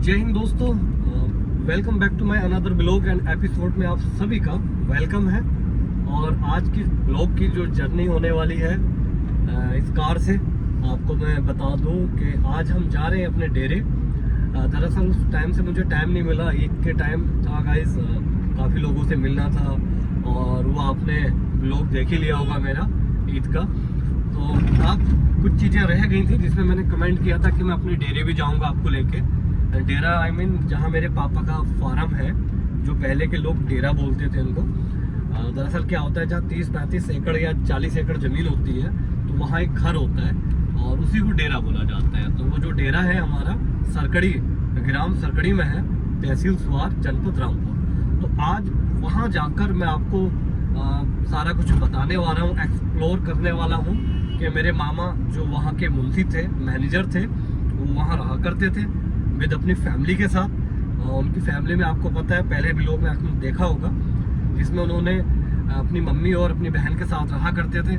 जय हिंद दोस्तों, welcome back to my another blog and episode में आप सभी का वेलकम है। और आज की ब्लॉग की जो जर्नी होने वाली है इस कार से आपको मैं बता दूं कि आज हम जा रहे हैं अपने डेरे। दरअसल उस टाइम से मुझे टाइम नहीं मिला, ईद के टाइम था गाइस, काफ़ी लोगों से मिलना था और वो आपने ब्लॉग देख ही लिया होगा मेरा ईद का। तो आप कुछ चीज़ें रह गई थी जिसमें मैंने कमेंट किया था कि मैं अपने डेरे भी जाऊंगा आपको लेके। डेरा जहाँ मेरे पापा का फार्म है, जो पहले के लोग डेरा बोलते थे उनको। दरअसल क्या होता है, जहाँ 30-35 एकड़ या 40 एकड़ ज़मीन होती है तो वहाँ एक घर होता है और उसी को डेरा बोला जाता है। तो वो जो डेरा है हमारा सरकड़ी, ग्राम सरकड़ी में है, तहसील सुवार, जनपद रामपुर। तो आज वहाँ जाकर मैं आपको सारा कुछ बताने वाला हूँ, एक्सप्लोर करने वाला हूँ कि मेरे मामा जो वहाँ के मुंशी थे, मैनेजर थे, वो वहाँ रहा करते थे विद अपनी फैमिली के साथ। उनकी फैमिली में आपको पता है, पहले भी लोग में आपने देखा होगा, जिसमें उन्होंने अपनी मम्मी और अपनी बहन के साथ रहा करते थे।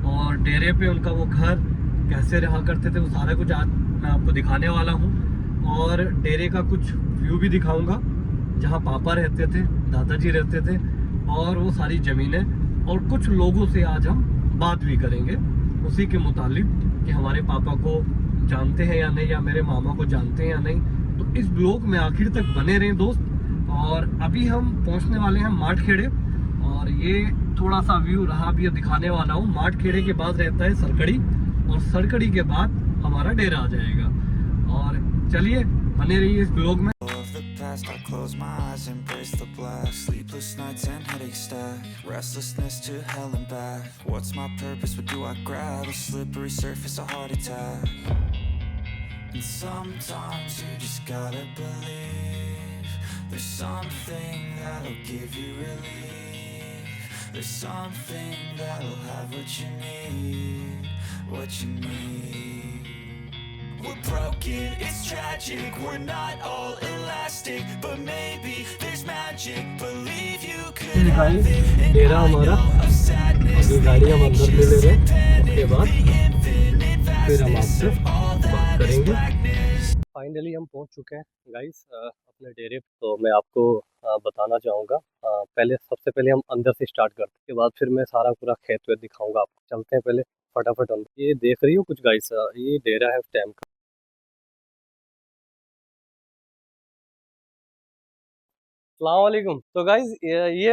और डेरे पे उनका वो घर कैसे रहा करते थे वो सारा कुछ आज मैं आपको दिखाने वाला हूँ। और डेरे का कुछ व्यू भी दिखाऊंगा, जहाँ पापा रहते थे, दादाजी रहते थे, और वो सारी ज़मीनें। और कुछ लोगों से आज हम बात भी करेंगे उसी के मुतालिक कि हमारे पापा को जानते हैं या नहीं, या मेरे मामा को जानते हैं या नहीं। तो इस ब्लॉग में आखिर तक बने रहें दोस्त। और अभी हम पहुंचने वाले हैं माठखेड़े, और ये थोड़ा सा व्यू रहा भी दिखाने वाला हूँ। माठखेड़े के बाद रहता है सरकड़ी, और सरकड़ी के बाद हमारा डेरा आ जाएगा। और चलिए बने रहिए इस ब्लॉग में। Past, I close my eyes, embrace the black. Sleepless nights and headaches stack. Restlessness to hell and back. What's my purpose? What do I grab? A slippery surface, a heart attack. And sometimes you just gotta believe there's something that'll give you relief. There's something that'll have what you need, what you need. We're broken, it's tragic, we're not all elastic, but maybe there's magic, believe you could have it. डेरा हमारा, अभी गाड़ी हम अंदर ले ले रहे हैं, उसके बाद फिर हम आपसे बात करेंगे। फाइनली हम पहुंच चुके हैं गाइस अपने डेरे पे। तो मैं आपको बताना चाहूँगा, पहले सबसे पहले हम अंदर से स्टार्ट करते हैं, के बाद फिर मैं सारा पूरा खेत वेत दिखाऊंगा आपको। चलते हैं पहले फटाफट अंदर। ये देख रही हो कुछ गाइस, ये डेरा है उस टाइम का। अस्सलामुअलैकुम। तो गाइज ये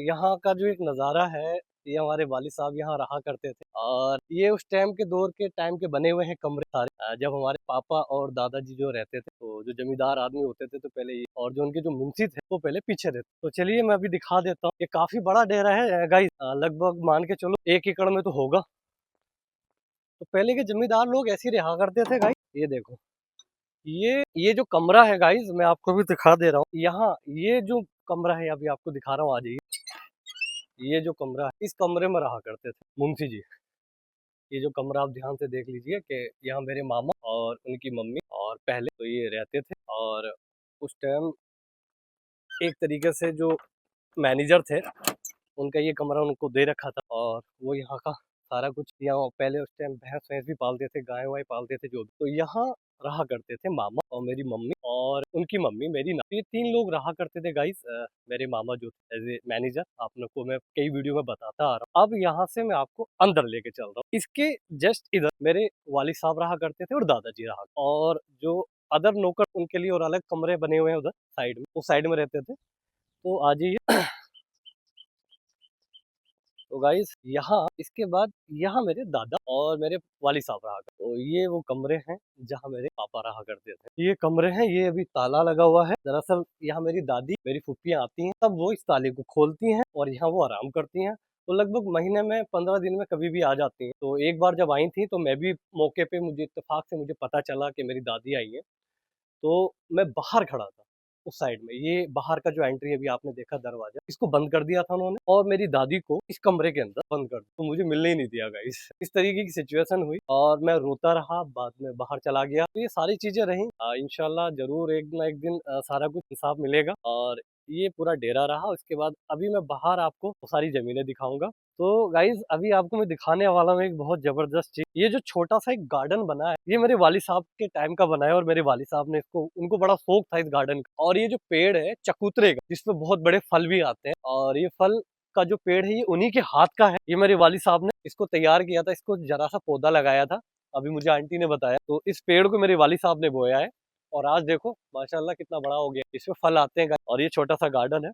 यहाँ का जो एक नज़ारा है, ये हमारे वालिद साहब यहाँ रहा करते थे। और ये उस टाइम के दौर के टाइम के बने हुए हैं कमरे सारे, जब हमारे पापा और दादाजी जो रहते थे। तो जो जमींदार आदमी होते थे तो पहले ये, और जो उनके जो मुंशी थे वो पहले पीछे रहते। तो चलिए मैं अभी दिखा देता हूँ। ये काफ़ी बड़ा डेरा है गाइज, लगभग मान के चलो 1 एकड़ में तो होगा। तो पहले के जमींदार लोग ऐसे ही रहा करते थे गाइज। ये देखो, ये जो कमरा है गाइज, मैं आपको भी दिखा दे रहा हूँ। यहाँ ये जो कमरा है अभी आपको दिखा रहा हूँ, आ जाइए। ये जो कमरा है, इस कमरे में रहा करते थे मुंशी जी। ये जो कमरा आप ध्यान से देख लीजिए कि यहाँ मेरे मामा और उनकी मम्मी और पहले तो ये रहते थे। और उस टाइम एक तरीके से जो मैनेजर थे, उनका ये कमरा उनको दे रखा था। और वो यहाँ का सारा कुछ, यहाँ पहले उस टाइम भैंस वैंस भी पालते थे, गाय वाय पालते थे जो भी। तो यहाँ रहा करते थे मामा और मेरी मम्मी और उनकी मम्मी मेरी ना। ये 3 लोग रहा करते थे गाइस। मेरे मामा जो एज ए मैनेजर, आप लोग को मैं कई वीडियो में बताता आ रहा हूँ। अब यहाँ से मैं आपको अंदर लेके चल रहा हूँ। इसके जस्ट इधर मेरे वालिद साहब रहा करते थे और दादाजी रहा, और जो अदर नौकर उनके लिए और अलग कमरे बने हुए हैं उधर साइड में, वो साइड में रहते थे। तो आ जाइए। तो गाइस यहाँ इसके बाद यहाँ मेरे दादा और मेरे वाली साहब रहा करते। तो ये वो कमरे हैं जहाँ मेरे पापा रहा करते थे। ये कमरे हैं, ये अभी ताला लगा हुआ है। दरअसल यहाँ मेरी दादी, मेरी फुफ्पियाँ आती हैं, तब वो इस ताले को खोलती हैं और यहाँ वो आराम करती हैं। तो लगभग महीने में 15 दिन में कभी भी आ जाती हैं। तो एक बार जब आई थी तो मैं भी मौके पे, मुझे इत्तेफाक से मुझे पता चला कि मेरी दादी आई है। तो मैं बाहर खड़ा था उस साइड में। ये बाहर का जो एंट्री अभी आपने देखा दरवाजा, इसको बंद कर दिया था उन्होंने, और मेरी दादी को इस कमरे के अंदर बंद कर दिया। तो मुझे मिलने ही नहीं दिया गाइस। इस तरीके की सिचुएशन हुई और मैं रोता रहा, बाद में बाहर चला गया। तो ये सारी चीजें रही। इंशाल्लाह जरूर एक ना एक दिन सारा कुछ इंसाफ मिलेगा। और ये पूरा डेरा रहा। उसके बाद अभी मैं बाहर आपको वो सारी जमीनें दिखाऊंगा। तो गाइज अभी आपको मैं दिखाने वाला हूँ एक बहुत जबरदस्त चीज। ये जो छोटा सा एक गार्डन बना है, ये मेरे वाली साहब के टाइम का बना है और मेरे वाली साहब ने इसको, उनको बड़ा शौक था इस गार्डन का। और ये जो पेड़ है चकुतरे का, जिसमें बहुत बड़े फल भी आते हैं, और ये फल का जो पेड़ है ये उन्हीं के हाथ का है। ये मेरे वाली साहब ने इसको तैयार किया था, इसको जरा सा पौधा लगाया था, अभी मुझे आंटी ने बताया। तो इस पेड़ को मेरे वाली साहब ने बोया है और आज देखो माशाल्लाह कितना बड़ा हो गया, इसमें फल आते हैं। और ये छोटा सा गार्डन है,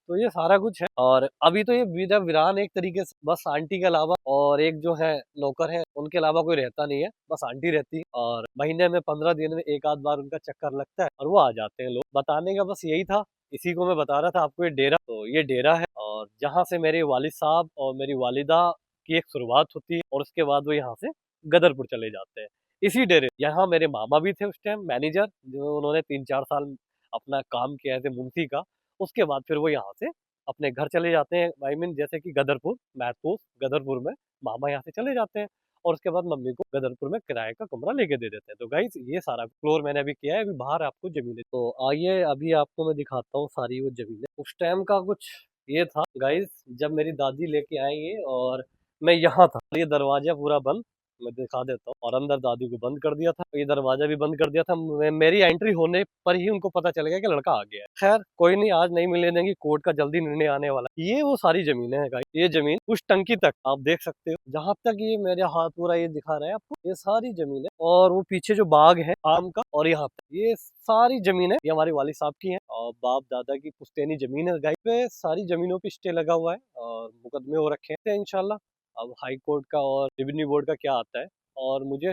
तो ये सारा कुछ है। और अभी तो ये विदा वीरान एक तरीके से, बस आंटी के अलावा और एक जो है नौकर है, उनके अलावा कोई रहता नहीं है, बस आंटी रहती है। और महीने में 15 दिन में एक आध बार उनका चक्कर लगता है और वो आ जाते हैं लोग। बताने का बस यही था, इसी को मैं बता रहा था आपको। ये डेरा, तो ये डेरा है और जहाँ से मेरे वालिद साहब और मेरी वालिदा की एक शुरुआत होती है और उसके बाद वो यहाँ से गदरपुर चले जाते हैं। इसी डेरे, यहाँ मेरे मामा भी थे उस टाइम मैनेजर, जो उन्होंने 3-4 साल अपना काम किया है मुंशी का। उसके बाद फिर वो यहाँ से अपने घर चले जाते हैं, आई मीन जैसे कि गदरपुर, महतपूर गदरपुर में मामा यहाँ से चले जाते हैं और उसके बाद मम्मी को गदरपुर में किराए का कमरा लेके दे देते हैं। तो गाइस ये सारा फ्लोर मैंने अभी किया है, अभी बाहर आपको जमीनें, तो आइए अभी आपको मैं दिखाता हूँ सारी वो जमीनें। उस टाइम का कुछ ये था गाइस, जब मेरी दादी लेके आई ये और मैं यहाँ था, ये दरवाजा पूरा बंद, मैं दिखा देता हूँ। और अंदर दादी को बंद कर दिया था, ये दरवाजा भी बंद कर दिया था। मेरी एंट्री होने पर ही उनको पता चल गया कि लड़का आ गया है। खैर कोई नहीं, आज नहीं मिलने देंगे, कोर्ट का जल्दी निर्णय आने वाला है। ये वो सारी जमीनें हैं गाइस, ये जमीन उस टंकी तक आप देख सकते हो, जहां तक ये मेरे हाथ पूरा ये दिखा रहा है आपको, ये सारी जमीन है। और वो पीछे जो बाग है आम का, और यहाँ पे ये सारी जमीन है, ये हमारे वालिद साहब की है और बाप दादा की पुश्तैनी जमीन है गाइस। पे सारी जमीनों पे स्टे लगा हुआ है और मुकदमे हो रखे हैं इंशाल्लाह। अब हाई कोर्ट का और रेवेन्यू बोर्ड का क्या आता है, और मुझे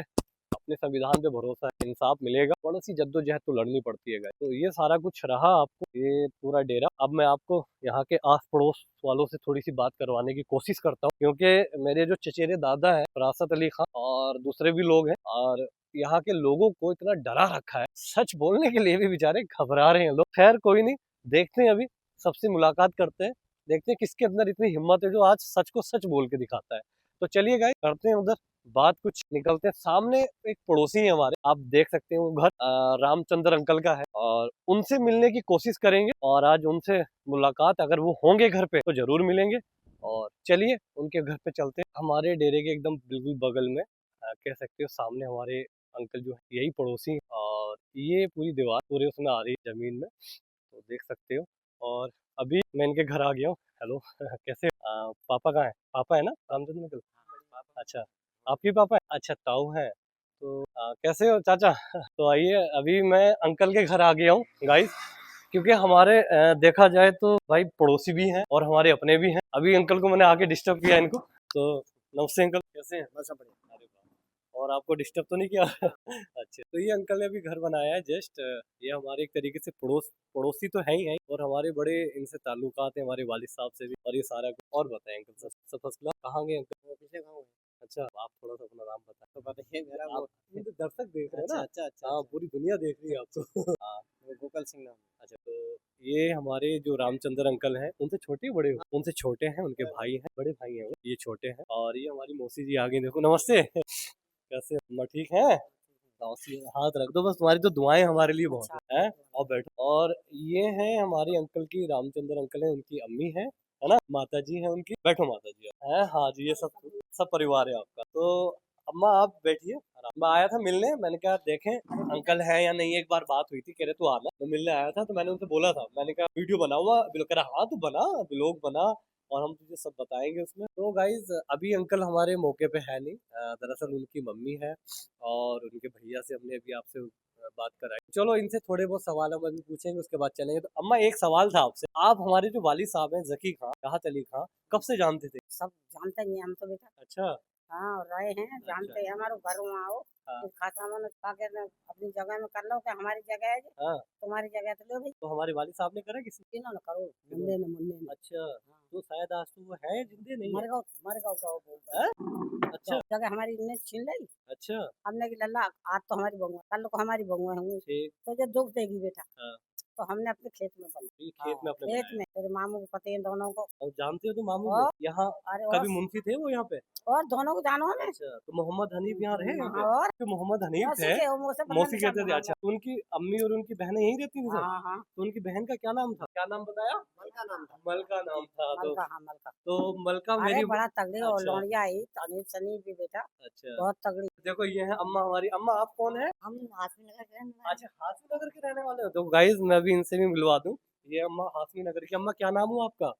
अपने संविधान पे भरोसा है, इंसाफ मिलेगा। थोड़ी सी जद्दोजहद तो लड़नी पड़ती है गाइस। तो ये सारा कुछ रहा आपको, ये पूरा डेरा। अब मैं आपको यहाँ के आस पड़ोस वालों से थोड़ी सी बात करवाने की कोशिश करता हूँ, क्योंकि मेरे जो चचेरे दादा है फरासत अली खान और दूसरे भी लोग हैं, और यहाँ के लोगों को इतना डरा रखा है, सच बोलने के लिए भी बेचारे घबरा रहे हैं लोग। खैर कोई नहीं, देखते हैं, अभी सबसे मुलाकात करते हैं, देखते हैं किसके अंदर इतनी हिम्मत है जो आज सच को सच बोल के दिखाता है। तो चलिए गाइस करते हैं उधर बात, कुछ निकलते हैं। सामने एक पड़ोसी है हमारे, आप देख सकते हैं, वो घर रामचंद्र अंकल का है और उनसे मिलने की कोशिश करेंगे। और आज उनसे मुलाकात, अगर वो होंगे घर पे तो जरूर मिलेंगे। और चलिए उनके घर पे चलते हैं। हमारे डेरे के एकदम बिल्कुल बगल में कह सकते हो सामने हमारे अंकल जो है, यही पड़ोसी हैं। और ये पूरी दीवार पूरे उसमें आ रही है जमीन में, तो देख सकते हो। और अभी मैं इनके घर आ गया हूँ। हेलो कैसे, पापा कहाँ है? पापा है ना रामचंद्र अंकल? अच्छा, आपके पापा है? अच्छा, ताऊ है। तो कैसे हो चाचा? तो आइए, अभी मैं अंकल के घर आ गया हूँ गाइस, क्योंकि हमारे देखा जाए तो भाई पड़ोसी भी हैं और हमारे अपने भी हैं। अभी अंकल को मैंने आके डिस्टर्ब किया इनको, तो नमस्ते अंकल, कैसे हैं? बस बढ़िया। अरे वाह, और आपको डिस्टर्ब तो नहीं किया? अच्छा, तो ये अंकल ने अभी घर बनाया है जस्ट, ये हमारे एक तरीके से पड़ोसी तो है ही है, और हमारे बड़े इनसे ताल्लुकात हैं हमारे वालिद साहब से भी, और ये सारा कुछ। और बताएं अंकल, सब फर्स्ट क्लास। कहाँ गए अंकल? पीछे गाँव है। अच्छा, आप थोड़ा सा अपना नाम बताएं। तो बताइए मेरा, आप तो दर्शक देख रहे हैं ना? अच्छा अच्छा, हाँ पूरी दुनिया देख रही है आपको। हाँ, गोपाल सिंह नाम। अच्छा, तो ये हमारे जो रामचंद्र अंकल हैं, उनसे छोटे बड़े हो? उनसे छोटे हैं, उनके भाई हैं, बड़े भाई हैं वो, ये छोटे हैं। और ये हमारी मौसी जी आ गई, देखो, नमस्ते। कैसे अम्मा, ठीक है? हाथ रख दो बस, तुम्हारी तो दुआएं हमारे लिए बहुत है। और बैठो। और ये है हमारी अंकल की, रामचंद्र अंकल है, उनकी अम्मी है ना, माता जी है उनकी। बैठो माता जी है, हाँ जी, ये सब सब परिवार है आपका। तो अम्मा आप बैठिए। मैं आया था मिलने, मैंने कहा देखें अंकल है या नहीं, एक बार बात हुई थी, कह रहे तू आना, मैं मिलने आया था, तो मैंने उनसे बोला था, मैंने कहा वीडियो बनाऊंगा, कह रहा हाँ तू बना, ब्लॉग बना और हम तुझे सब बताएंगे उसमें। तो गाइज अभी अंकल हमारे मौके पे है नहीं, दरअसल उनकी मम्मी है और उनके भैया से हमने अभी आपसे बात कराई। चलो इनसे थोड़े बहुत सवाल हम अभी पूछेंगे, उसके बाद चलेंगे। तो अम्मा एक सवाल था आपसे, आप हमारे जो वालिद साहब हैं जकी खां, राहत अली खां, कब से जानते थे? सब जानते ही हैं हम तो बेटा। अच्छा। हाँ, और रहे हैं, जानते हैं। हमारे घर में आओ, हाँ। कुछ खाता मन पाके न अपनी जगह में कर लो, कि हमारी जगह है जी, हाँ, तुम्हारी जगह तो लो भाई। तो हमारे वालिद साहब ने करा किसी? इन्होंने करो, मुन्ने ने। अच्छा, तो शायद आज तो वो है जिंदे नहीं है। मर गाँव गाँव बोल हैं? अच्छा जगह हमारी इन्हें छीन ली। अच्छा, हमने की लल्ला आज तो हमारी बहू है, कल को हमारी बहू होंगी, ठीक। तो जो दुख देगी बेटा। हाँ। तो हमने अपने खेत में बनाया। ये खेत में अपने खेत बनाया। में मेरे मामू को पति है दोनों को। और जानते हो तो मामू और को यहाँ अरे कभी मुंशी थे वो यहाँ पे? और दोनों को जानो है। अच्छा, तो मोहम्मद हनीफ यहाँ रहे यहाँ पे? हाँ, और जो मोहम्मद हनीफ मौसी थे, के वो मुझसे 15 मौसी साल कहते थे। हाँ, अच्छा, तो उनकी अम्मी और उनकी बहनें यहीं रहती थी सब? हाँ हाँ तो उनकी बहन का क्या नाम था? क्या नाम बताया? मलका नाम था। मलका नाम था। मलका, हाँ मलका। तो मलका अरे मेरी बड़ा तगड़ी और अच्छा। लौंडिया आई तनीब सनी भी बेटा अच्छा, बहुत तगड़ी। देखो ये है अम्मा हमारी। अम्मा आप कौन है? हम हाशमी नगर के रहने वाले अच्छा, हाशमी नगर के रहने वाले हो? तो गाइस मैं भी इनसे भी मिलवा दूं। ये अम्मा हाशमी नगर की। अम्मा क्या नाम हुआ आपका?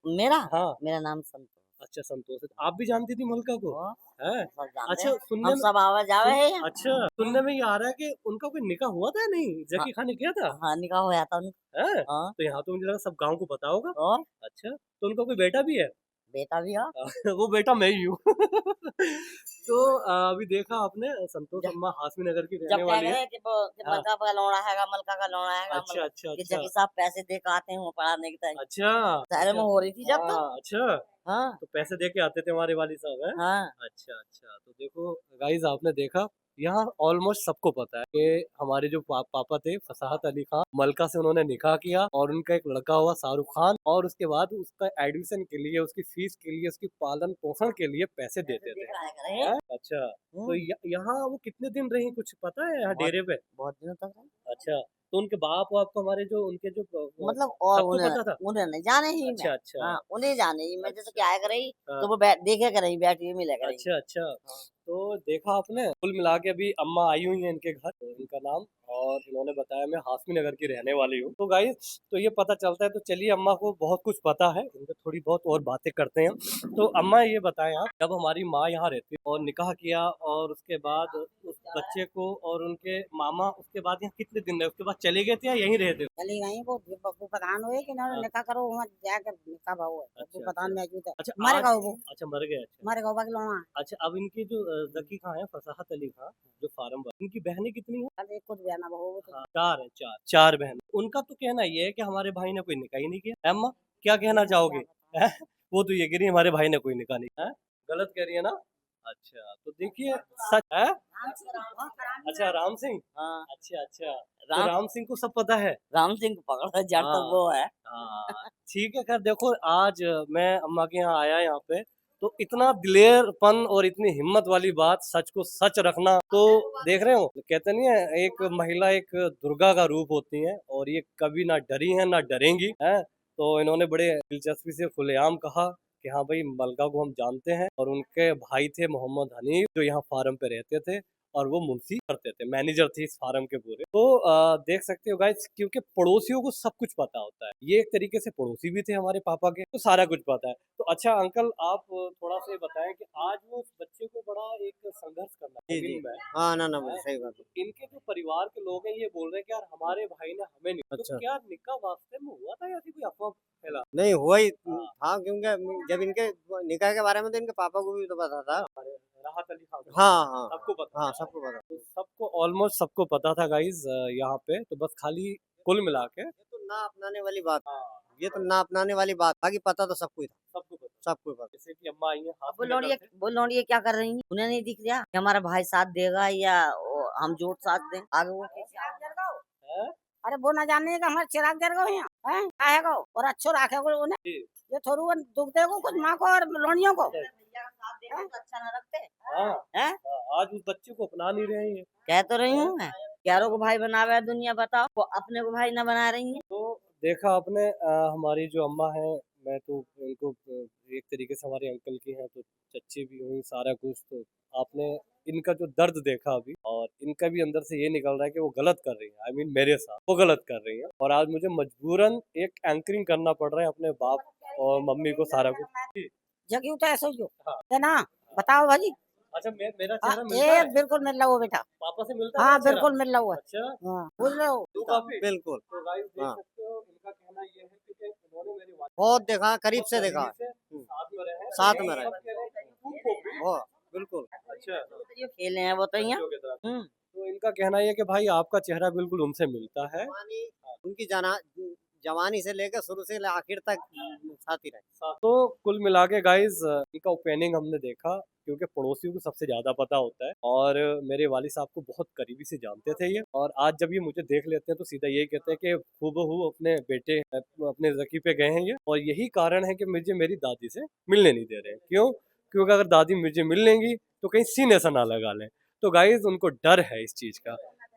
मेरा हाँ। मेरा नाम संतोष। अच्छा, संतोष। आप भी जानती थी मलका को? और है? सब जानते अच्छा, हैं। सुनने हम में सब आवा जावे है यहाँ। अच्छा, सुनने में ये आ रहा है कि उनका कोई निकाह हुआ था या नहीं? जकी खान ने किया था? हाँ निकाह होया था उनका। है? हाँ तो यहाँ तो मुझे लगा सब गाँव को पता होगा। और अच्छा, तो उनका कोई बेटा भी है? बेटा भी है। वो बेटा मैं ही हूँ। तो अभी देखा आपने संतोष अम्मा हाशमी नगर की जब रहने कह वाली है। रहे कि हाँ। मलका का लौड़ा हैगा मलका का लौड़ा हैगा अच्छा, अच्छा, कि अच्छा। जकी साहब पैसे दे के आते हैं वो पढ़ाने की तरह अच्छा, शहर में हो रही थी जब तो। हाँ, अच्छा, हाँ तो पैसे दे के आते थे हमारे वाली साहब हैं? हाँ अच्छा, अच्छा। तो देखो गाइस आपने देखा यहाँ ऑलमोस्ट सबको पता है कि हमारे जो पापा थे फसाहत अली खान, मलका से उन्होंने निकाह किया और उनका एक लड़का हुआ शाहरुख खान, और उसके बाद उसका एडमिशन के लिए, उसकी फीस के लिए, उसकी पालन पोषण के लिए पैसे देते थे। हैं? अच्छा, तो यहाँ वो कितने दिन रही कुछ पता है यहाँ डेरे पे? बहुत दिनों तक रहे। अच्छा, तो उनके बाप वाप को हमारे जो उनके जो मतलब और सबको पता था? उन्हें नहीं जाने ही अच्छा, मैं। अच्छा। हाँ उन्हें जाने ही मैं जैसे क्या आया कर रही हाँ। तो वो देखे कर रही बैठी मिले कर रही। अच्छा, अच्छा। तो देखा आपने कुल मिला के अभी अम्मा आई हुई हैं इनके घर, तो इनका नाम, और इन्होंने बताया मैं हाशमी नगर की रहने वाली हूँ। तो गाइस तो ये पता चलता है। तो चलिए अम्मा को बहुत कुछ पता है, इनसे थोड़ी बहुत और बातें करते हैं। तो अम्मा ये बताएं आप, जब हमारी माँ यहाँ रहती और निकाह किया और उसके बाद उस बच्चे को और उनके मामा उसके बाद यहाँ कितने दिन रहे? उसके बाद चले गए थे या यहीं रहते? चली गई वो बब्बू प्रधान हुए कि ना हाँ। निकाह करो वहाँ जाकर निकाह भाव है बब्बू अच्छा, प्रधान अच्छा। मौजूद है। अच्छा, मर गए वो अच्छा मर गए। अच्छा, मर गए बाकी लोना अच्छा। अब इनके जो जकी खां है फसाहत अली खां जो फार्म पर, इनकी बहनें कितनी हैं? कल एक कुछ बयाना बहू तो हाँ, चार है। चार बहन। उनका तो कहना ये है कि हमारे भाई ने कोई निकाह ही नहीं किया। अम्मा क्या कहना चाहोगे? हैं? वो तो ये कह रही है हमारे भाई ने कोई निकाह नहीं किया। गलत कह रही है ना? अच्छा, तो देखिए सच है। अच्छा, राम सिंह। हाँ अच्छा, अच्छा। तो राम सिंह को सब पता है। राम सिंह को पकड़ा जड़ तो हाँ। वो है। हाँ, ठीक है। खैर देखो आज मैं अम्मा के यहाँ आया यहाँ पे, तो इतना दिलेरपन और इतनी हिम्मत वाली बात, सच को सच रखना, तो देख रहे हो कहते नहीं है एक महिला एक दुर्गा का रूप होती है, और ये कभी ना डरी है ना डरेंगी है। तो इन्होंने बड़े दिलचस्पी से खुलेआम कहा कि हाँ भाई मलका को हम जानते हैं, और उनके भाई थे मोहम्मद हनीफ जो यहाँ फार्म पे रहते थे, और वो मुंशी करते थे, मैनेजर थे इस फार्म के पूरे। तो देख सकते हो गाइस, क्योंकि पड़ोसियों को सब कुछ पता होता है, ये एक तरीके से पड़ोसी भी थे हमारे पापा के, तो सारा कुछ पता है। तो अच्छा अंकल आप थोड़ा सा बताएं कि आज वो उस बच्चे को बड़ा एक संघर्ष करना है जी। में। हाँ ना ना सही बात है। इनके जो परिवार के लोग हैं ये बोल रहे हैं कि यार हमारे भाई ने हमें नहीं। अच्छा। तो क्या निकाह वास्ते में हुआ था या फिर कोई अफवाह फैला? नहीं हुआ ही हाँ। था, क्योंकि जब इनके निकाह के बारे में तो इनके पापा को भी तो पता था। राहत अली खान को हाँ हाँ सबको पता हाँ है। सबको पता। तो सबको ऑलमोस्ट सबको पता था गाइज यहाँ पे। तो बस खाली कुल मिला के ये तो ना अपनाने वाली बात, हाँ, ये तो ना अपनाने वाली बात, बाकी पता तो सबको ही था, सबको पता। सबको ही पता। जैसे कि अम्मा आई है वो लौंडिया क्या कर रही है उन्हें नहीं दिख रहा कि हमारा भाई साथ देगा या हम जोट साथ दें आगे वो है? अरे वो ना जाने का हमारे चिराग जर गो यहाँ हैं काहे गो और अच्छो राखे गो उन्हें जी। ये थोड़ू दुख दे को कुछ माँ को और लोनियों को अच्छा ना रखते हाँ, हैं। हाँ, आज उस बच्चे को अपना नहीं रहे हैं। कह तो रही हूँ मैं क्यारों को भाई बनावे है दुनिया बताओ वो अपने को भाई ना बना रही है। तो देखा आपने हमारी जो अम्मा है, मैं तो इनको एक तरीके से हमारे अंकल की हैं, तो चच्ची भी हुई सारा कुछ। तो आपने इनका जो दर्द देखा अभी, और इनका भी अंदर से ये निकल रहा है कि वो गलत कर रही है। आई मीन मेरे साथ वो गलत कर रही है, और आज मुझे मजबूरन एक एंकरिंग करना पड़ रहा है अपने बाप और मम्मी को सारा कुछ। जगी तो ऐसे ही हो हाँ। है ना बताओ भाजी। अच्छा मेरा हाँ, चेहरा मिलता है? बिल्कुल मिल रहा हो बेटा। पापा से मिलता है हाँ मेरा चेहरा? बिल्कुल मिल रहा हुआ अच्छा, हाँ बुझ रहे हो तो काफी बिल्कुल तो गाइस देख हाँ। सकते हो इनका कहना ये है कि इन्होंने मेरी बात बहुत देखा, करीब से बहुत देखा, करीब से साथ में रहे हैं। साथ में रहे। सब कह रहे हैं कि तू खोपड़ी। बहुत बिल्कुल। अच्छा, ये खेले हैं वो तो यहाँ। बच्चों की तरह। तो इनका कहना ये है कि भाई आपका चेहरा बिल्कुल उनसे मिलता है। मानी उनकी जाना जवानी से लेकर शुरू से आखिर तक साथ ही रहे। तो कुल मिला के गाइज इनका ओपनिंग हमने देखा, क्योंकि पड़ोसियों को सबसे ज्यादा पता होता है और मेरे वाली साहब को बहुत करीबी से जानते थे ये। और आज जब ये मुझे देख लेते हैं तो सीधा यही कहते हैं कि हूबहू अपने बेटे अपने जकी पे गए हैं ये। और यही कारण है कि मुझे मेरी दादी से मिलने नहीं दे रहे हैं। क्यों? क्योंकि अगर दादी मुझे मिल लेंगी तो कहीं सीने से ना लगा लें। तो गाइज उनको डर है इस चीज का,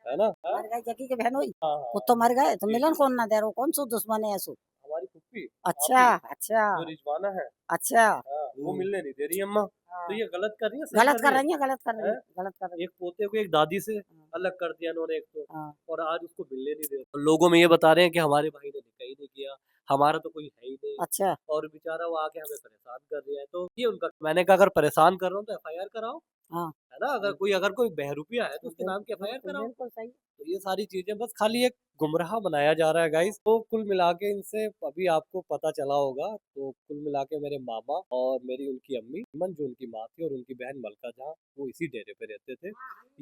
है ना? हाँ मर गए जकी के बहन हुई हाँ वो तो मर गए तो मिलन कौन ना दे रहा कौन सो दुश्मन है ऐसो। हमारी फुप्पी अच्छा आपकी, अच्छा जो रिजवाना है, अच्छा। हाँ, वो मिलने नहीं दे रही है अम्मा। तो ये गलत कर रही है, सही गलत कर कर रही रही है गलत कर रही है? है गलत कर रही एक पोते को एक दादी से अलग कर दिया इन्होंने एक तो, हाँ। और आज उसको मिलने नहीं दे रहे। और लोगों में ये बता रहे हैं कि हमारे भाई ने निकाह ही नहीं किया, हमारा तो कोई है ही नहीं, अच्छा और बेचारा वो आके हमें परेशान कर रहा है। तो ये उनका, मैंने कहा अगर परेशान कर रहा हूँ तो एफआईआर कराओ, हाँ है ना? अगर कोई बहरूपिया है तो उसके नाम की एफआईआर कराओ। बिल्कुल सही। तो ये सारी चीजें बस खाली एक गुमराह बनाया जा रहा है गाइस। तो कुल मिला के इनसे अभी आपको पता चला होगा, तो कुल मिला के मेरे मामा और मेरी उनकी अम्मी मन, जो उनकी माँ थी, और उनकी बहन मलका जहाँ, वो इसी डेरे पे रहते थे,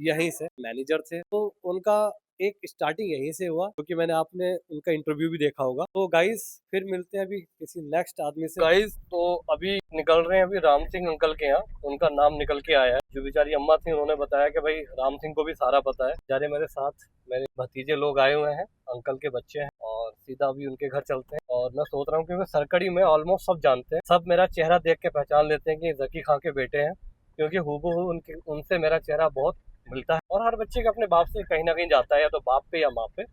यहीं से मैनेजर थे। तो उनका एक स्टार्टिंग यहीं से हुआ, क्योंकि मैंने आपने उनका इंटरव्यू भी देखा होगा। तो गाइस फिर मिलते हैं अभी किसी नेक्स्ट आदमी से। गाइस तो अभी निकल रहे हैं अभी राम सिंह अंकल के यहाँ, उनका नाम निकल के आया है। जो बेचारी अम्मा थी उन्होंने बताया कि भाई राम सिंह को भी सारा पता है। जारे मेरे साथ मेरे भतीजे लोग आए हुए हैं, अंकल के बच्चे हैं, और सीधा अभी उनके घर चलते हैं। और मैं सोच रहा हूँ क्योंकि सरकड़ी में ऑलमोस्ट सब जानते हैं, सब मेरा चेहरा देख के पहचान लेते हैं कि जकी खां के बेटे हैं, क्योंकि हूबहू उनके उनसे मेरा चेहरा बहुत मिलता है। और हर बच्चे के अपने बाप से कहीं ना कहीं जाता है, या तो बाप पे या माँ पे।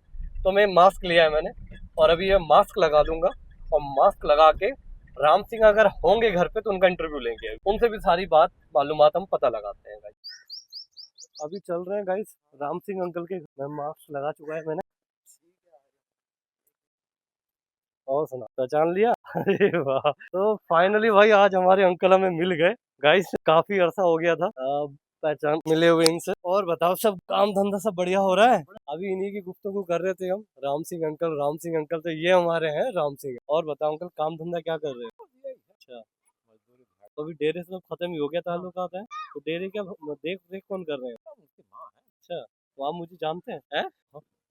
तो मैं मास्क लिया है मैंने, और अभी ये मास्क लगा दूंगा, और मास्क लगा के राम सिंह अगर होंगे घर पे तो उनका इंटरव्यू लेंगे, उनसे भी सारी बात मालूमात हम पता लगाते हैं गाइस। अभी चल रहे हैं गाइस राम सिंह अंकल के। मैं मास्क लगा चुका है मैंने, और सुना पहचान लिया। अरे वाह! तो फाइनली भाई आज हमारे अंकल हमें मिल गए गाइस, काफी अरसा हो गया था पहचान मिले हुए इनसे। और बताओ सब काम धंधा सब बढ़िया हो रहा है? अभी इन्हीं की गुफ्तगू कर रहे थे हम, राम सिंह अंकल, राम सिंह अंकल, तो ये हमारे हैं राम सिंह। और बताओ अंकल काम धंधा क्या कर रहे हो? अच्छा, तो अभी डेरे से तो खत्म ही हो गया ताल्लुकात है, तो डेरे क्या देख देख कौन कर रहे हैं? अच्छा, तो आप मुझे जानते हैं? हैं?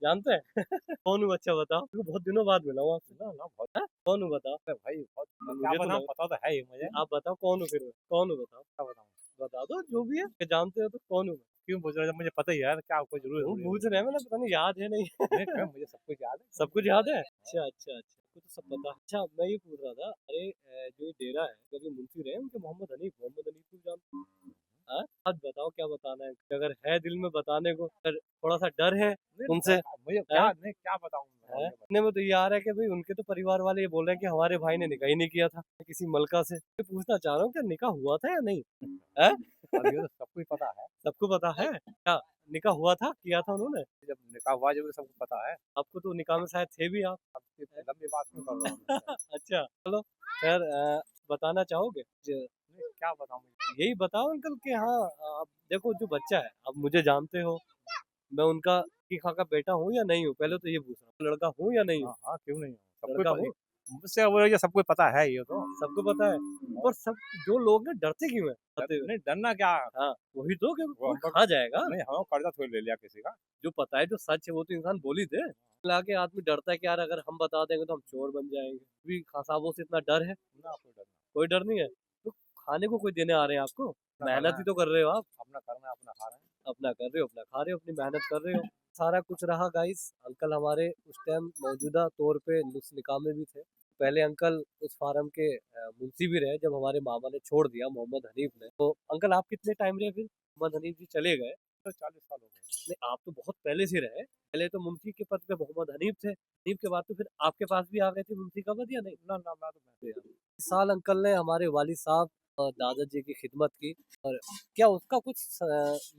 जानते हैं? कौन हूँ? अच्छा बताओ, क्योंकि बहुत दिनों बाद मिला हूँ आपसे ना ना बहुत। हैं? कौन हूँ बताओ? भाई बहुत क्या मुझे तो बताऊं, लगा, पता तो है ही मुझे। आप बताओ कौन हूँ फिर मैं? कौन हूँ बताओ? क्या बताऊं? बता दो जो भी है, कि जानते हो तो कौन हूँ मैं? क्यों पूछ रहे हो जब मुझे पता ही है, क्या कोई जरूरत वो थोड़ी है पूछ रहे हैं, मैंने पता नहीं याद है नहीं। नहीं, क्यों, मुझे सब कुछ याद है। सब कुछ याद है? अच्छा अच्छा अच्छा, आपको तो सब पता है। अच्छा मैं ये पूछ रहा था, अरे जो ये डेरा है, तो जो मुंशी रहे हैं उनके मोहम्मद हनीफ को जानते हो? हाँ? बात बताओ क्या बताना है, अगर है दिल में बताने को, अगर थोड़ा सा डर है नहीं, उनसे, मुझे हैं? क्या नहीं क्या बताऊं, है? सुनने में तो ये आ रहा है कि भाई उनके तो परिवार वाले ये बोल रहे हैं कि हमारे भाई ने निकाह ही नहीं किया था किसी मलका से। मैं पूछना चाह रहा हूँ क्या निकाह हुआ था या नहीं? है? अब ये तो सब कुछ पता है। सबको पता है क्या? निकाह हुआ था, किया था उन्होंने? जब निकाह हुआ जब सबको पता है। आपको तो निकाह में शायद थे भी आप। अब इतनी लंबी बात क्यों कर रहा हूँ? अच्छा चलो खैर, बताना चाहोगे? नहीं, क्या बताऊं मुझे? यही बताओ अंकल कि हाँ, आप देखो जो बच्चा है, आप मुझे जानते हो, मैं उनका की खां का बेटा हूँ या नहीं हूँ, पहले तो ये पूछ रहा हूँ, लड़का हूँ या नहीं हूँ? हाँ हाँ, क्यों नहीं, सब लड़का कुछ हूँ, मुझसे वो ये सब कुछ पता है, ये तो। सबको पता है। पर सब जो लोग ना डरते क्यों है बताते हुए? नहीं डरना क्या। हाँ वही तो, कि वो कोई हम खा जाएगा। नहीं, हम कर्जा थोड़ी ले लिया किसी का। जो पता है, जो सच है, वो तो इंसान बोल ही दे। लाके आदमी डरता है कि यार अगर हम बता देंगे तो हम चोर बन जाएंगे। भी खां साहबों से इतना डर है? ना कोई डर नहीं। कोई डर नहीं है? तो खाने को कोई देने आ रहे हैं आपको? अपना मेहनत करना ही है, तो कर रहे हो आप। अपना करना है, अपना खा रहे हैं। अपना कर रहे हो, अपना खा रहे हो, अपनी मेहनत कर रहे हो। सारा कुछ रहा गाइस। अंकल हमारे उस टाइम मौजूदा तौर पे नुस्ख निकाह में भी थे। पहले अंकल उस फार्म के मुंशी भी रहे जब हमारे मामा ने छोड़ दिया, मोहम्मद हनीफ ने। तो अंकल आप कितने टाइम रहे फिर? मोहम्मद हनीफ जी चले गए तो 40 साल हो गए। नहीं, आप तो बहुत पहले से रहे। पहले तो मुंशी के पद पे मोहम्मद हनीफ थे, हनीफ के बाद तो फिर आपके पास भी आ गए थे मुंशी का पद या नहीं? ना ना ना, तो मैं इस साल अंकल ने हमारे वालिद साहब और दादाजी की खिदमत की, और क्या उसका कुछ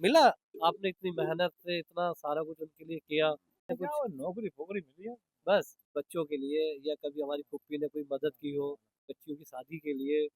मिला? आपने इतनी मेहनत से इतना सारा कुछ उनके लिए किया, कुछ क्या वो नौकरी फोकरी मिली है। बस बच्चों के लिए, या कभी हमारी फुप्पी ने कोई मदद की हो बच्चियों की शादी के लिए?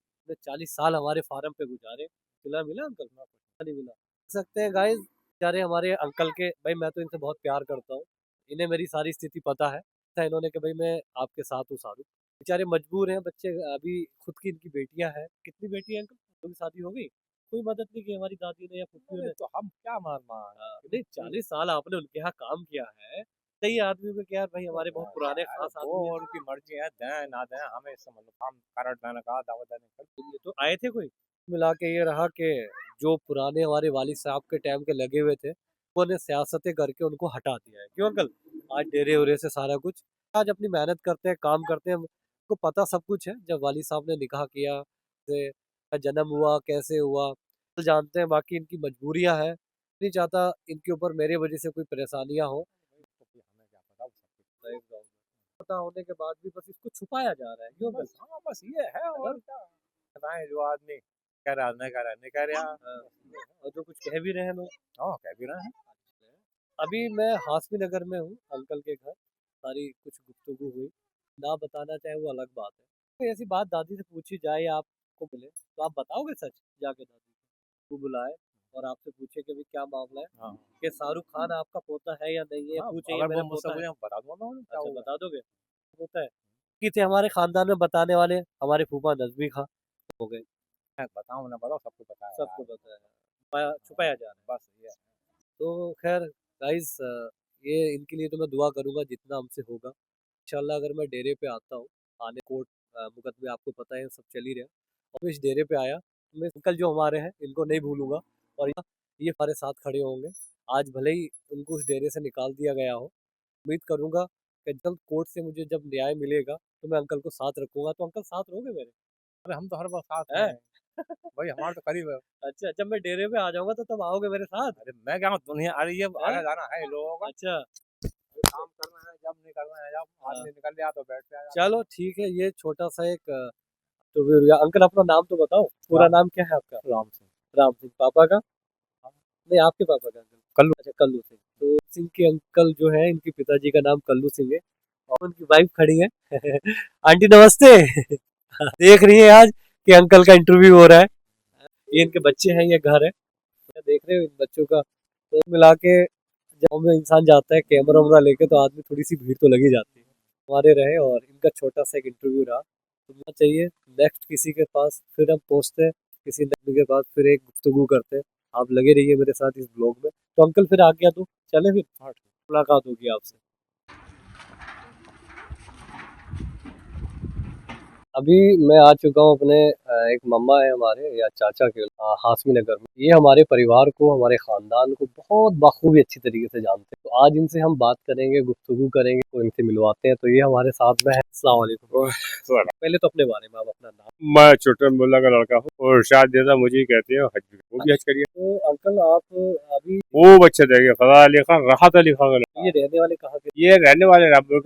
40 साल हमारे फार्म पे गुजारे, मिला मिला अंकल? ना कुछ नहीं मिला। देख सकते हैं गाइस, बेचारे हमारे अंकल के, भाई मैं तो इनसे बहुत प्यार करता हूँ, इन्हें मेरी सारी स्थिति पता है। था इन्होंने कि भाई मैं आपके साथ हूँ सारू। बेचारे मजबूर हैं बच्चे, अभी खुद की इनकी बेटियां हैं। कितनी बेटी है अंकल? उनकी शादी हो गई? कोई मदद नहीं की हमारी दादी ने या फुप्पियों अरे ने? तो हम क्या मार मार। नहीं, 40 साल आपने उनके यहाँ काम किया है, सही आदमी को क्या भाई, हमारे बहुत पुराने खास वो आदमी हैं। उनकी मर्जी है, दें ना दें हमें इससे मतलब हम कारण देने का दावत देने का। ये तो आए थे कोई मिला के, ये रहा कि जो पुराने हमारे वालिद साहब के टाइम के लगे हुए थे, उन्होंने सियासतें करके उनको हटा दिया है। क्यों अंकल? आज डेरे उरे से सारा कुछ, आज अपनी मेहनत करते हैं, काम करते हैं, उनको पता सब कुछ है। जब वालिद साहब ने निकाह किया, से जन्म हुआ, कैसे हुआ, तो जानते हैं। बाकी इनकी मजबूरियां हैं, नहीं चाहता इनके ऊपर मेरे वजह से कोई परेशानियां हो। तो फिर हमें क्या पता उस सब सही बात है। पता होने के बाद भी बस इसको छुपाया जा रहा है। क्यों बस, अंकल? हाँ बस ये है और क्या बताएं। जो आदमी कह रहा नहीं कह रहा नहीं कह रहा। हाँ, और जो कुछ कह भी रहे हैं लोग। हाँ कह भी रहे हैं। अभी मैं हाशमी नगर में हूँ, अंकल के घर। सारी कुछ गुफ्तगू हुई, ना बताना चाहे वो अलग बात है। कोई ऐसी बात दादी से पूछी जाए या आपको मिले, तो आप बताओगे सच? जाके दादी को बुलाए और आपसे पूछे कि भाई क्या मामला है, हाँ कि शाहरुख खान आपका पोता है या नहीं है, हाँ, पूछे ये अगर वो मेरा मुझसे पोता है। पूछे बता दूंगा मैं क्या अच्छा, होगा। बता दोगे? होता है कि थे हमारे खानदान में बताने वाले, हमारे फूफा नजमी खां हो गए। मैं बताऊँ ना बताओ सबको पता है सबको यार। पता है, छुपाया जा रहा है। बस ये है। तो खैर गाइस, ये इनके लिए तो मैं दुआ करूंगा जितना हमसे होगा। इंशाल्लाह अगर मैं डेरे पे आता हूँ, आने कोर्ट मुकदमे आपको पता है सब चल ही रहा है, और मैं इस डेरे पे आया तो मैं अंकल जो हमारे हैं इनको नहीं भूलूंगा, और ये हमारे साथ खड़े होंगे। आज भले ही उनको उस डेरे से निकाल दिया गया हो, उम्मीद करूंगा कि जब कोर्ट से मुझे जब न्याय मिलेगा तो मैं अंकल को साथ रखूंगा। तो अंकल साथ रहोगे मेरे? अरे हम तो हर बार साथ है? हैं भाई, हमारे तो करीब है। अच्छा, जब मैं डेरे पे आ जाऊंगा तो तब आओगे मेरे साथ? अरे मैं क्या दुनिया, अरे ये है? आना जाना है इन लोगों का। अच्छा। काम करना है जब नहीं करना है, जब हाँ, आदमी निकल गया तो बैठ गया। चलो ठीक है, ये छोटा सा एक इंटरव्यू हो गया। अंकल अपना नाम तो बताओ, पूरा नाम क्या है आपका? राम सिंह। राम सिंह। पापा का? नहीं, आपके पापा का अंकल? कल्लू। अच्छा, कल्लू सिंह। तो सिंह के अंकल जो है, इनके पिताजी का नाम कल्लू सिंह है, और उनकी वाइफ खड़ी है। आंटी नमस्ते। देख रही है आज कि अंकल का इंटरव्यू हो रहा है। ये इनके बच्चे हैं, ये घर है, देख रहे हो इन बच्चों का। तो मिला के जब में इंसान जाता है कैमरा वैमरा लेके, तो आदमी थोड़ी सी भीड़ तो लगी जाती है। हमारे रहे, और इनका छोटा सा एक इंटरव्यू रहा, तो मिलना चाहिए नेक्स्ट किसी के पास, फिर हम पहुंचते हैं किसी नबी के पास, फिर एक गुफ्तगू करते हैं। आप लगे रहिए मेरे साथ इस ब्लॉग में। तो अंकल फिर आ गया तो चले, फिर मुलाकात होगी आपसे। अभी मैं आ चुका हूँ अपने एक मम्मा है हमारे या चाचा के हाशमी नगर में। ये हमारे परिवार को, हमारे खानदान को बहुत बखूबी अच्छी तरीके से जानते हैं। तो आज इनसे हम बात करेंगे, गुफ्तगू करेंगे, तो इनसे मिलवाते हैं। तो ये हमारे साथ में है। अस्सलाम वालेकुम। पहले तो अपने बारे में आप अपना नाम। मैं छोटा मुल्ला का लड़का हूँ और शायद जैसा मुझे ही कहते हैं हज भी, वो भी हज करिए। तो अंकल आप अभी वो बच्चे देंगे फजा अली खान, राहत अली खान का लड़का। ये रहने वाले कहाँ के? ये रहने वाले रामपुर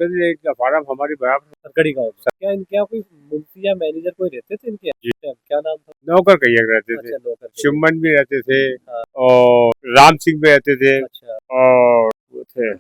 फार्म हमारी बराबर सरकड़ी गाँव में। क्या इनके यहाँ कोई मुंशी या मैनेजर कोई रहते थे इनके जी। यहाँ? क्या नाम था? नौकर कहिए रहते थे। अच्छा, नौकर के। शुमन भी रहते थे हाँ। और राम सिंह भी रहते थे अच्छा, और वो थे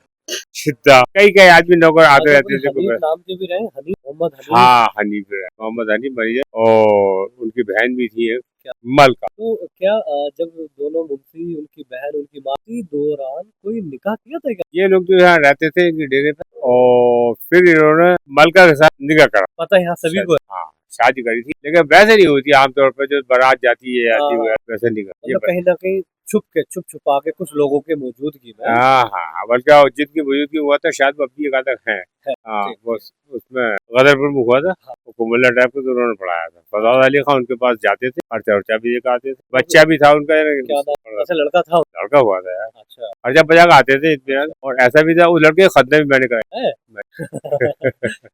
छिद्दा, कई कई आदमी नौकर आते अच्छा, रहते अपने थे। हनीफ नाम के भी रहे, हनीफ, मोहम्मद हनीफ। हाँ हनीफ है, मोहम्मद हनीफ मरिया, और उनकी बहन भी थी एक, क्या? मलका। तो क्या जब दोनों मुंशी, उनकी बहन, उनकी माँ के दौरान कोई निकाह किया था क्या? ये लोग जो यहाँ रहते थे इनके डेरे पे, और फिर इन्होंने मलका के साथ निकाह करा। पता है यहाँ सभी को है। हाँ शादी करी थी, लेकिन वैसे नहीं होती आमतौर पर जो बारात जाती है आती हाँ, है वैसे नहीं करती। मतलब कहीं ना कहीं छुप छुपा के कुछ लोगों के मौजूदगी में हाँ हाँ, बल्कि जिनकी बुजुर्ग हुआ था शायद वो अपनी जगह तक है। हाँ ठीक, वो उसमें गदरपुर में हुआ था, वो कुमिल्ला टाइप के, तो उन्होंने पढ़ाया था। फजाद अली खान उनके पास जाते थे, खर्चा वर्चा भी देकर आते थे, बच्चा भी था उनका। क्या नाम? अच्छा, लड़का था। लड़का हुआ था यार, अच्छा खर्चा बजा के आते थे इतने। और ऐसा भी था उस लड़के के खतने भी मैंने कराए। है।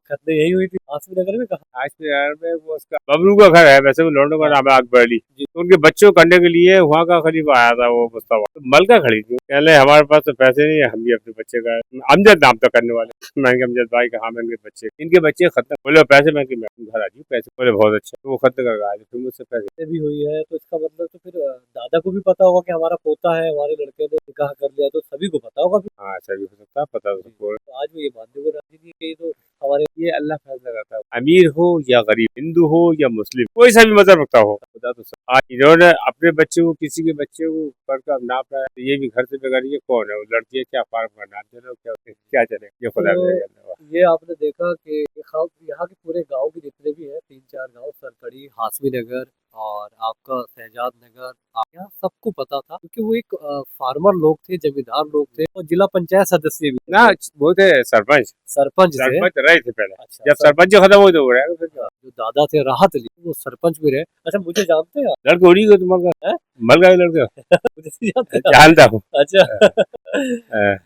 खतने यही हुई थी हाशमी नगर में? कहा? आज के यार में वो उसका बबलू का घर है, वैसे वो लौंडों का नाम है अकबर अली। जी। तो उनके बच्चों को करने के लिए वहाँ का खलीफा आया था वो मुस्तफा, तो मलका खड़ी थी। कहने हमारे पास तो पैसे नहीं है, हम भी अपने बच्चे का, अमजद नाम था करने वाले। मैंने अमजद भाई कहा, मैं इनके बच्चे खत्म, बोले पैसे, मैं घर आ जी पैसे, बोले बहुत अच्छा। तो वो खत्म कर आए, फिर मुझसे पैसे भी हुई है, तो इसका मतलब तो फिर दादा को भी पता होगा कि हमारा पोता है, हमारे लड़के ने निकाह कर लिया, तो सभी को पता होगा फिर। हाँ ऐसा भी हो सकता है, पता तो सबको है। तो आज वो ये मानने को राजी नहीं है कि ये तो हमारे। ये अल्लाह फैसला करता है, अमीर हो या गरीब, हिंदू हो या मुस्लिम, कोई सा भी मजहब रखता हो, खुदा तो सब। आज इन्होंने अपने बच्चे को, किसी के बच्चे को करके अब नाप रहा है, तो ये भी घर से बेकार, ये कौन है, वो लड़की है क्या, फार्म का नाम दे रहे हो क्या, क्या चले, ये खुदा तो ये आपने देखा कि यहाँ के पूरे गांव के जितने भी हैं, 3-4 गांव, सरकड़ी, हाशमी नगर और आपका शहजाद नगर यहाँ सबको पता था क्योंकि वो एक फार्मर लोग थे, जमींदार लोग थे और जिला पंचायत सदस्य भी थे। ना वो थे सरपंच सरपंच थे। सरपंच रहे थे पहले। अच्छा, जब सरपंच खत्म हुए तो हो रहा जो दादा थे राहत अली वो सरपंच भी रहे। अच्छा मुझे जानते हैं आप? लड़के उड़ी गए तुम्हारा मल गए लड़के मुझे नहीं जानते आप? जानता हूँ। अच्छा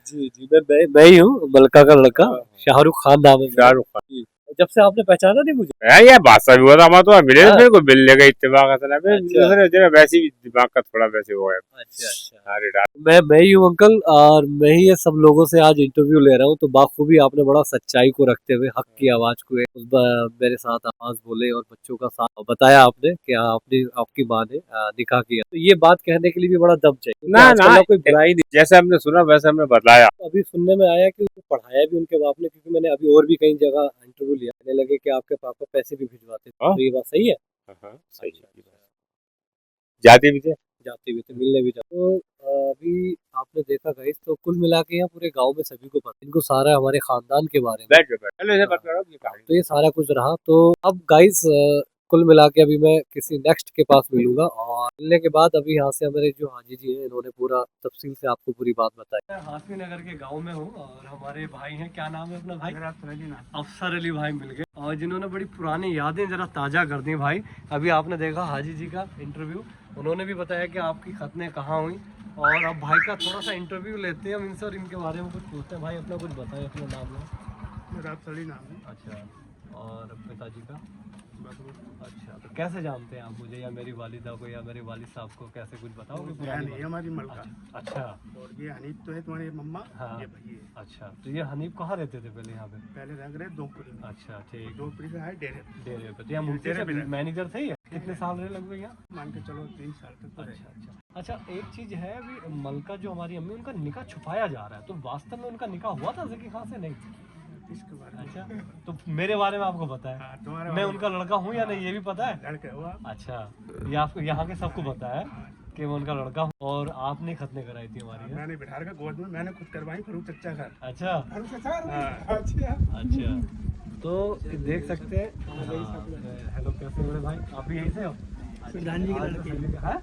जी जी मैं ही हूँ मलका का लड़का, शाहरुख खान नाम है मेरा। शाहरुख खान। जब से आपने पहचाना नहीं मुझे? यार बादशाह भी हुआ था हमारा तो मिले हाँ। मेरे को मिलने का इत्तेफाक था ना अच्छा। वैसे ही दिमाग का थोड़ा वैसे हो गया। अच्छा अच्छा अरे डाल मैं ही हूँ अंकल और मैं ही ये सब लोगों से आज इंटरव्यू ले रहा हूँ। तो बाखूबी आपने बड़ा सच्चाई को रखते हुए हक की आवाज को मेरे साथ आवाज बोले और बच्चों का साथ बताया आपने कि आपने आपकी माँ ने निकाह किया। तो ये बात कहने के लिए भी बड़ा दम चाहिए। ना आजकल ना कोई बुराई नहीं। जैसे हमने सुना वैसे हमने बताया। अभी सुनने में आया कि उसको पढ़ाया भी उनके बाप ने, क्योंकि मैंने अभी और भी कई जगह इंटरव्यू लिया, कहने लगे कि आपके पापा पैसे भी भिजवाते थे। हाँ। तो ये बात सही है? हाँ, सही है। जाते भी थे जाते भी थे, मिलने भी जाते। तो अभी आपने देखा गाइस, तो कुल मिला के यहाँ पूरे गांव में सभी को पता, इनको सारा हमारे खानदान के बारे में। पहले से बता रहा हूँ ये कहानी। तो ये सारा कुछ रहा। तो अब गाइस कुल मिला के अभी मैं किसी नेक्स्ट के पास मिलूंगा और मिलने के बाद अभी यहाँ से हमारे जो हाजी जी हैं इन्होंने पूरा तफसील से आपको पूरी बात बताई। मैं हाशमी नगर के गांव में हूँ और हमारे भाई हैं, क्या नाम है अपना भाई? अफसर अली भाई मिल गए और जिन्होंने बड़ी पुरानी यादें जरा ताज़ा कर दी भाई। अभी आपने देखा हाजी जी का इंटरव्यू, उन्होंने भी बताया कि आपकी खतने कहाँ हुई और अब भाई का थोड़ा सा इंटरव्यू लेते हैं हम इनसे और इनके बारे में कुछ पूछते हैं। भाई अपना कुछ बताएं, अपना नाम है? मेरा अफसर नाम है। अच्छा, और पिताजी का? अच्छा, तो कैसे जानते हैं आप मुझे या मेरी वालिदा को या मेरे वालिद साहब को, कैसे कुछ बताओगे पुरानी नहीं, हमारी मलका। अच्छा और ये हनीफ तो है तुम्हारी मम्मा। हाँ। ये भाई है। अच्छा, तो ये हनीफ कहाँ रहते थे पहले यहाँ पे? पहले रह रहे दोपुरी में। अच्छा ठीक, दोपुरी से है डेरे डेरे पे। तो यहाँ मुफ्ती डेरे से पे रहे। मैनेजर थे ये? कितने साल रहे लगभग यहाँ? मान के चलो 3 साल तक तो रहे। अच्छा अच्छा अच्छा, एक चीज है, अभी मलका जो हमारी अम्मी, उनका निकाह छुपाया जा रहा है, तो वास्तव में उनका निकाह हुआ था ज़की खां से? नहीं। इसके बारे में अच्छा, तो मेरे बारे में आपको पता है? हाँ, तुम्हारे मैं उनका लड़का हूँ या नहीं ये भी पता है? लड़के हुआ। अच्छा, ये आपको यहाँ के सबको पता है कि मैं उनका लड़का हूँ। और आपने खतने कराई थी हमारी? है? मैंने बिठार का गोद में मैंने खुद करवाई फरूक चचा घर। अच्छा हाँ। अच्छा, तो देख सकते हैं। हेलो, कैसे हो रहे भाई? आप भी यहीं से हो? प्रधान जी के लड़के। हैं?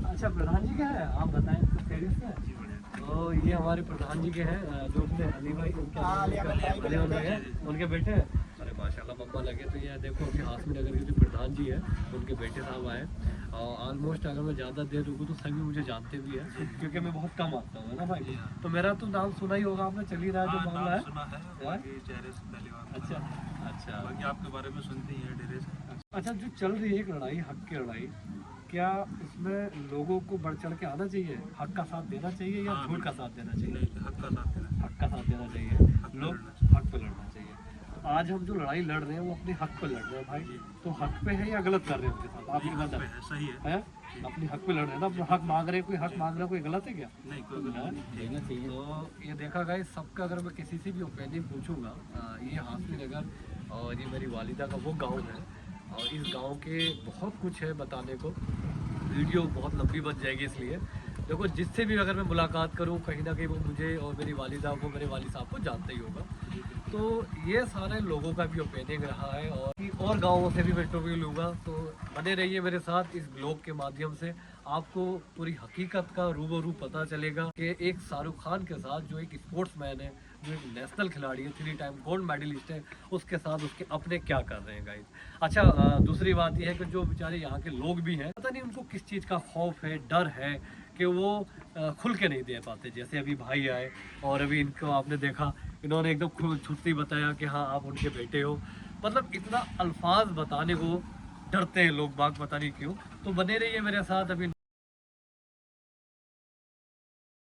अच्छा, प्रधान जी क्या है, आप बताएं तो खैरियत से है? तो ये हमारे प्रधान जी के हैं, जो अपने अली भाई अली भाई हैं, उनके बेटे हैं। अरे माशाल्लाह मम्मा लगे। तो ये देखो कि हाशमी नगर के जो प्रधान जी हैं उनके बेटे साहब आए। और ऑलमोस्ट अगर मैं ज़्यादा देर रुकूँ तो सभी मुझे जानते भी हैं क्योंकि मैं बहुत कम आता हूँ, है ना भाई? तो मेरा तो नाम सुना ही होगा आपने, चल ही रहा है जो मामला है। सुना है बाकी चेहरे से पहली बार। अच्छा अच्छा बाकी आपके बारे में सुनते ही हैं डेरे से। अच्छा, जो चल रही है एक लड़ाई, हक की लड़ाई, क्या इसमें लोगों को बढ़ चढ़ के आना चाहिए, हक का साथ देना चाहिए या झूठ का साथ देना चाहिए? नहीं, हक का साथ देना। हक का साथ देना चाहिए, लोग हक पे लड़ना चाहिए। तो आज हम जो लड़ाई लड़ रहे हैं वो अपने हक पे लड़ रहे हैं भाई, तो हक पे है या गलत कर रहे हैं उनके साथ? आप ये हक पे बताएं। है, सही है। हैं? अपने हक पे लड़ रहे हैं ना, अपना हक मांग रहे हैं, कोई हक मांग रहा है, कोई गलत है क्या? नहीं, कोई गलत हैं? नहीं। देना चाहिए। तो ये देखा गया सबका, अगर मैं किसी से भी ओपिनियन पूछूंगा, ये हाशमी नगर और ये मेरी वालिदा का वो गाँव है और इस गांव के बहुत कुछ है बताने को, वीडियो बहुत लंबी बन जाएगी। इसलिए देखो, जिससे भी अगर मैं मुलाकात करूं कहीं ना कहीं वो मुझे और मेरी वालिदा को, मेरे वालिद साहब को जानता ही होगा। तो ये सारे लोगों का भी ओपिनियन रहा है और गाँवों से भी मैं इंटरव्यू लूँगा। तो बने रहिए मेरे साथ इस ब्लॉग के माध्यम से, आपको पूरी हकीकत का रूबरू पता चलेगा कि एक शाहरुख खान के साथ जो एक स्पोर्ट्समैन है, जो एक नेशनल खिलाड़ी है, 3 टाइम गोल्ड मेडलिस्ट है, उसके साथ उसके अपने क्या कर रहे हैं गाइस। अच्छा, दूसरी बात यह है कि जो बेचारे यहाँ के लोग भी हैं, पता नहीं उनको किस चीज़ का खौफ है, डर है कि वो खुल के नहीं दे पाते। जैसे अभी भाई आए और अभी इनको आपने देखा, इन्होंने एकदम छुट्टी बताया कि हाँ आप उनके बेटे हो। मतलब इतना अल्फाज बताने को डरते हैं लोग बाग, पता नहीं क्यों। तो बने रहिए मेरे साथ। अभी